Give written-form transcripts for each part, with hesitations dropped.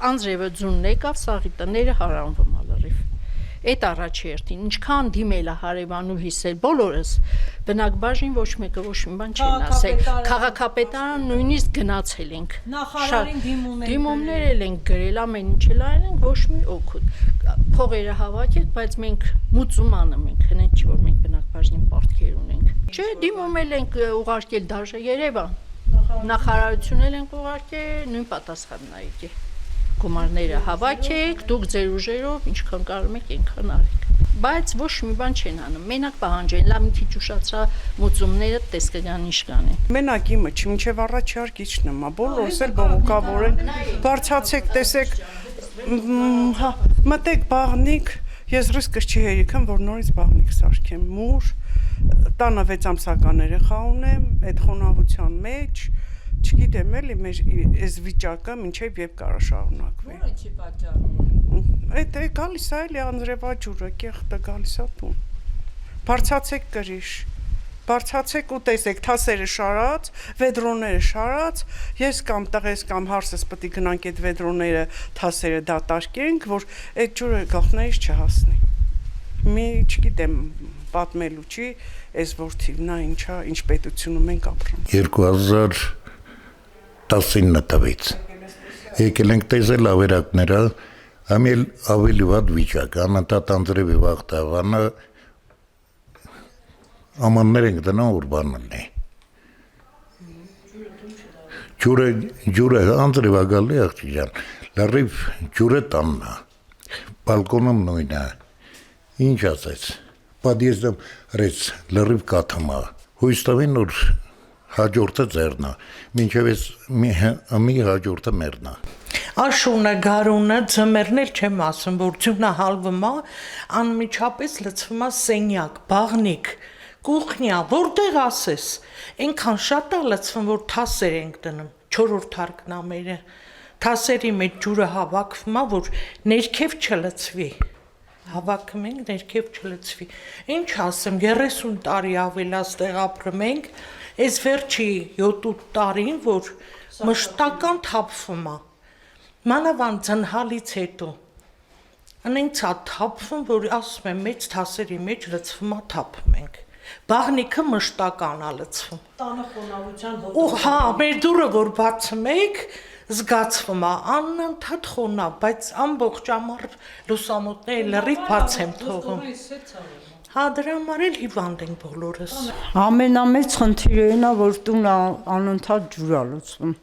անձրևը ձունն եկավ, սաղի տները հարանվում ալրիվ։ Այդ առաջի երթին, ինչքան դիմել է հարևանուհիս էլ բոլորս, բնակ բաժին ոչ մեկը ոչ մի բան չեն ասել, քաղաքապետարան նույնիսկ գնացել ենք, դիմումներ էլ ենք գրել, ամեն ինչ էլ արել ենք, ոչ մի օգուտ, փողերը հավաքեք, բայց մենք մուծում անում ենք, հենց չի որ մենք բնակ բաժնին պարտքեր ունենք, չէ, դիմումել ենք ուղարկել դաժե Երևան, նախարարություն էլ ենք ուղարկել, նույն պատասխանն ա եկել։ Գումարները հավաքեք, դուք ձեր ուժերով ինչքան կարող եք այնքան արեք։ Բայց ոչ մի բան չեն անում, մենակ պահանջեն, լավ մի քիչ ուշացրա մուծումները տեսկան ինչ կանեն։ Մենակ իմը չի, մինչև առաջի հարկիչն եմ, բոլորս էլ բողոքավոր են։ Բարձացեք, տեսեք, մտեք բաղնիկ, ես ռիսկս չի հերիքեմ, որ նորից բաղնիկ սարքեմ, մուր, տանը 6 ամսական երեխա ունեմ, այդ խոնավության մեջ չգիտեմ էլի մեր այս վիճակը մինչև երբ կարա շարունակվի։ Ո՞ր ինչի պատճառով։ Այդ է գալիս է էլի անձրևաջուրը, կեղտը գալիս է տուն։ Բարձացեք կրիշ, բարձացեք ու տեսեք թասերը շարած, վեդրոները շարած, ես կամ տղես կամ հարսս պետք է գնանք այդ վեդրոները, թասերը դատարկենք, որ այդ ջուրը գլխներից չհասնի։ Մի չգիտեմ պատմելու չի, այս որդին, նա ինչա, ինչ պետությունում ենք ապրում։ 2019 տվից եկել ենք տեսել ավերակները, ամել ավելի վատ վիճակ, անընդհատ անձրևի վաղտավանը ամաններ ենք դնում ուրբանն է։ Ջուրը անձրևա գալի աղջիջան, լրիվ ջուրը տաննա, բալկոնում նույնը, ինչ ասեց, պատիեզդում ռեց լրիվ կաթմա, հույս տվին որ հաջորդը ձերնա, մինչև ես մի հաջորդը մերնա։ Աշունը, գարունը, ձմերն էլ չեմ ասում, որ ձյունը հալվում է, անմիջապես լցվում է սենյակ, բաղնիկ, կուխնյա, որտեղ ասես, այնքան շատ է լցվում, որ թասեր ենք դնում, 4-րդ հարկն է մերը, թասերի մեջ ջուրը հավաքվում է, որ ներքև չլցվի, հավաքում ենք, ներքև չլցվի, ինչ ասեմ, 30 տարի ավելաստեղ ապրում ենք, այս վերջի 7-8 տարին, որ մշտական թափվում է, մանավանդ ձնհալից հետո, անենց է թափվում, որ ասում եմ մեծ թասերի մեջ լցվում է թափում ենք, բաղնիքը մշտական է լցվում։ Տանը խոնավության Ու հա, մեր դուրը որ բացում եք, զգացվում է, անընդհատ խոնավ, բայց ամբողջ ամառ լուսամուտները լրիվ բաց եմ թողում։ Հա, դրա համար էլ հիվանդ ենք բոլորս։ Ամենամեծ խնդիրը այն է, որ տունը անընդհատ ջուր է լուծվում։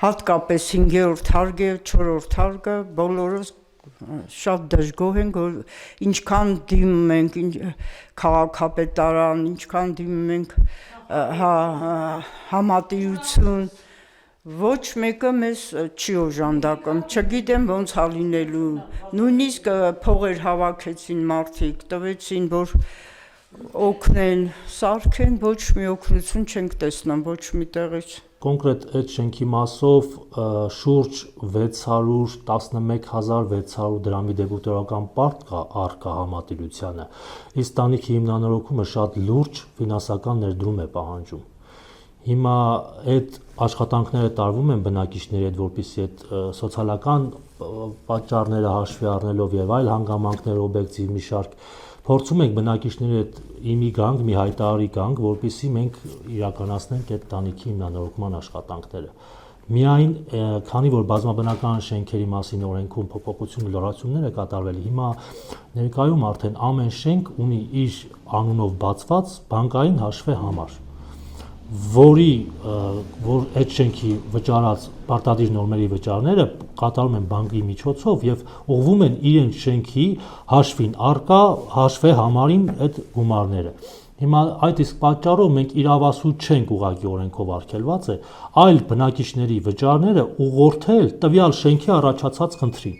Հատկապես 5-րդ հարկը, 4-րդ հարկը բոլորս շատ դժգոհ ենք, որ ինչքան դիմում ենք քաղաքապետարան, ինչքան դիմում ենք համատիրություն, ոչ մեկը մեզ չի օժանդակում, չգիտեմ ոնց է լինելու, նույնիսկ փողեր հավաքեցին մարդիկ, տվեցին, որ օգնեն, սարքեն, ոչ մի օգնություն չենք տեսնում, ոչ մի տեղից։ Կոնկրետ այդ շենքի մասով շուրջ 611,600 դրամի դեպուտորական պարտ կա առկա համատիրությանը, իսկ տանիքի հիմնանորոգումը շատ լուրջ ֆինանսական ներդրում է պահանջում։ Հիմա այդ աշխատանքները տարվում են բնակիչների հետ, որպեսզի այդ սոցիալական պատճառները հաշվի առնելով եւ այլ հանգամանքներ, օբյեկտիվ մի շարք փորձում ենք բնակիչների հետ իմի գանք, մի հայտարարի գանք, որպեսզի մենք իրականացնենք այդ տանիքի հիմնանորոգման աշխատանքները։ Միայն քանի որ բազմաբնական շենքերի մասին օրենքում փոփոխություն ու լրացումներ է կատարվել, հիմա ներկայում արդեն ամեն շենք ունի իր անունով բացված բանկային հաշվի համար, որ այդ շենքի վճարած պարտադիր նորմերի վճարները կատարում են բանկի միջոցով եւ ուղղվում են իրենց շենքի հաշվին առկա հաշվի համարին այդ գումարները։ Հիմա այդ իսկ պատճառով մենք իրավասու չենք ուղղակի օրենքով արգելված է, այլ բնակիչների վճարները ուղղորդել տվյալ շենքի առաջացած խնդրին։